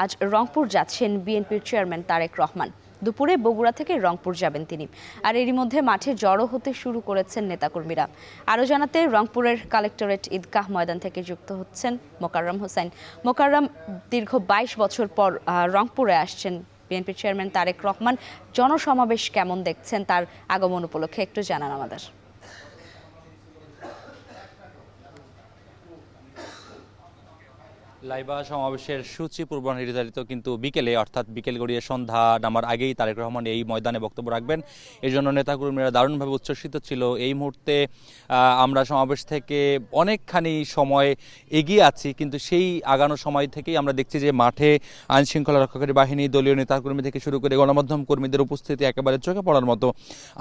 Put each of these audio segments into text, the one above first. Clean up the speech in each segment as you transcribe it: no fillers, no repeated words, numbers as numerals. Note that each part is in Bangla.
আজ রংপুর যাচ্ছেন বিএনপির চেয়ারম্যান তারেক রহমান। দুপুরে বগুড়া থেকে রংপুর যাবেন তিনি। আর এরই মধ্যে মাঠে জড়ো হতে শুরু করেছেন নেতাকর্মীরা। আরও জানাতে রংপুরের কালেক্টরেট ঈদগাহ ময়দান থেকে যুক্ত হচ্ছেন মোকাররম হোসেন। মোকাররম, দীর্ঘ 22 বছর পর রংপুরে আসছেন বিএনপির চেয়ারম্যান তারেক রহমান। জনসমাবেশ কেমন দেখছেন, তার আগমন উপলক্ষে একটু জানান আমাদের। লাইবা সমাবেশের সূচি পূর্ব নির্ধারিত, কিন্তু বিকেলে অর্থাৎ বিকেল গড়িয়ে সন্ধ্যা নামার আগেই তারেক রহমান এই ময়দানে বক্তব্য রাখবেন। এই জন্য নেতাকর্মীরা দারুণভাবে উচ্ছ্বসিত ছিল। এই মুহূর্তে আমরা সমাবেশ থেকে অনেকখানি সময় এগিয়ে আছি, কিন্তু সেই আগানো সময় থেকেই আমরা দেখছি যে মাঠে আইনশৃঙ্খলা রক্ষাকারী বাহিনী, দলীয় নেতাকর্মী থেকে শুরু করে গণমাধ্যম কর্মীদের উপস্থিতি একেবারে চোখে পড়ার মতো।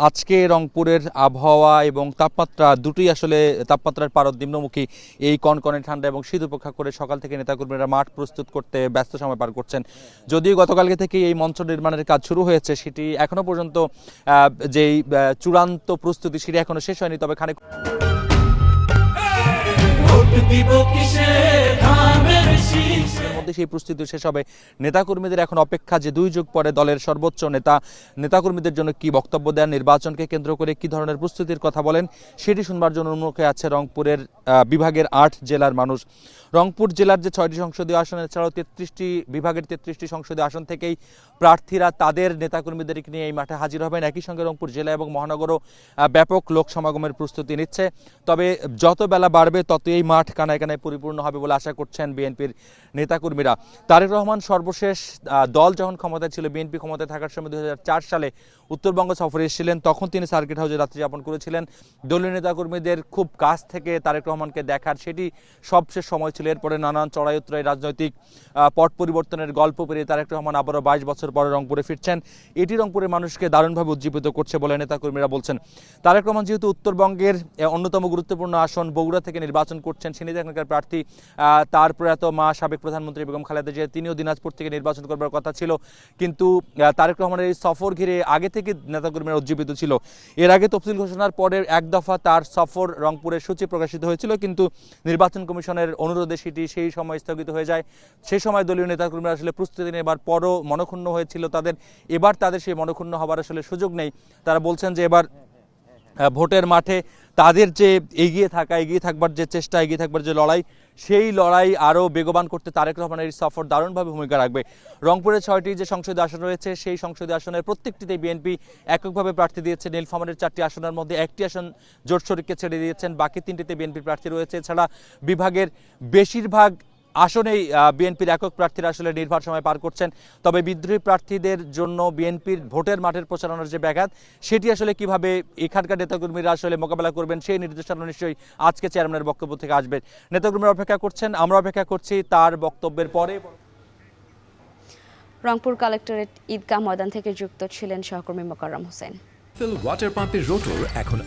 আজকে রংপুরের আবহাওয়া এবং তাপমাত্রা দুটোই আসলে তাপমাত্রার পারদ নিম্নমুখী। এই কনকনে ঠান্ডা এবং শীত উপেক্ষা করে সকাল থেকে নেতাকর্মীরা মাঠ প্রস্তুত করতে ব্যস্ত সময় পার করছেন। যদিও গতকালকে থেকে এই মঞ্চ নির্মাণের কাজ শুরু হয়েছে, সেটি এখনো পর্যন্ত যেই চূড়ান্ত প্রস্তুতি সেটি এখনো শেষ হয়নি। তবে খানিক মধ্যে সেই প্রস্তুতি শেষ হবে। নেতাকর্মীদের এখন অপেক্ষা যে 2 যুগ পরে দলের সর্বোচ্চ নেতাকর্মীদের জন্য কি বক্তব্য দেন, নির্বাচনকে কেন্দ্র করে কি ধরনের প্রস্তুতির কথা বলেন, সেটি শুনবার জন্য উন্মুখে আছে রংপুরের বিভাগের 8 জেলার মানুষ। রংপুর জেলার যে 6টি সংসদীয় আসন, এছাড়াও 33টি বিভাগের 33টি সংসদীয় আসন থেকেই প্রার্থীরা তাদের নেতাকর্মীদেরকে নিয়ে এই মাঠে হাজির হবেন। একই সঙ্গে রংপুর জেলা এবং মহানগরও ব্যাপক লোক সমাগমের প্রস্তুতি নিচ্ছে। তবে যত বেলা বাড়বে তত এই মাঠ কানায় কানায় পরিপূর্ণ হবে বলে আশা করছেন বিএনপির নেতাকর্মীরা। তারেক রহমান সর্বশেষ দল যখন ক্ষমতায় ছিল, বিএনপি ক্ষমতায় থাকার সময় 2004 সালে উত্তরবঙ্গ সফরে এসেছিলেন। তখন তিনি সার্কিট হাউসে রাত্রি যাপন করেছিলেন। দলীয় নেতাকর্মীদের খুব কাছ থেকে তারেক রহমানকে দেখার সেটি সবশেষ সময় ছিল। এরপরে নানান চড়াই উতরাই রাজনৈতিক পট পরিবর্তনের গল্প পেরিয়ে তারেক রহমান আবারও 22 বছর পরে রংপুরে ফিরছেন। এটি রংপুরের মানুষকে দারুণভাবে উজ্জীবিত করছে বলে নেতাকর্মীরা বলছেন। তারেক রহমান যেহেতু উত্তরবঙ্গের অন্যতম গুরুত্বপূর্ণ আসন বগুড়া থেকে নির্বাচন করছেন, তিনি এখানকার প্রার্থী। তার প্রয়াত মা সাবেক প্রধানমন্ত্রী বেগম খালেদা জিয়া, তিনিও দিনাজপুর থেকে নির্বাচন করবার কথা ছিল। কিন্তু তারেক রহমানের এই সফর ঘিরে আগে থেকে নেতাকর্মীরা উজ্জীবিত ছিল। এর আগে তফসিল ঘোষণার পরে এক দফা তার সফর রংপুরের সূচি প্রকাশিত হয়েছিল, কিন্তু নির্বাচন কমিশনের অনুরোধে সেটি সেই সময় স্থগিত হয়ে যায়। সেই সময় দলীয় নেতাকর্মীরা আসলে প্রস্তুতি নেবার পরও মনক্ষুণ্ণ হয়েছিল তাদের। এবার তাদের সেই মনক্ষুণ্ণ হবার আসলে সুযোগ নেই। তারা বলছেন যে এবার ভোটের মাঠে তাদের যে এগিয়ে থাকবার যে চেষ্টা, এগিয়ে থাকবার যে লড়াই, সেই লড়াই আরও বেগবান করতে তারেক রহমানের এই সফর দারুণভাবে ভূমিকা রাখবে। রংপুরের 6টি যে সংসদীয় আসন রয়েছে, সেই সংসদীয় আসনের প্রত্যেকটিতেই বিএনপি এককভাবে প্রার্থী দিয়েছে। নীলফামারীর 4টি আসনের মধ্যে 1টি আসন জোট শরিককে ছেড়ে দিয়েছেন, বাকি 3টিতে বিএনপি প্রার্থী রয়েছে। এছাড়া বিভাগের বেশিরভাগ আসনেই বিএনপির একক প্রার্থীরা আসলে নির্ভর সময় পার করছেন। তবে বিদ্রোহী প্রার্থীদের জন্য বিএনপির ভোটের মাঠের প্রচারণার যে ব্যাঘাত, সেটি আসলে কিভাবে এখানকার নেতাকর্মীরা আসলে মোকাবেলা করবেন, সেই নির্দেশনা নিশ্চয়ই আজকে চেয়ারম্যানের বক্তব্য থেকে আসবে। নেতাকর্মীরা অপেক্ষা করছেন, আমরা অপেক্ষা করছি তার বক্তব্যের পরে। রংপুর কালেক্টরেট ঈদগাহ ময়দান থেকে যুক্ত ছিলেন সহকর্মী মোকাররম হোসেন। ওয়াটার পাম্পের রোটর এখন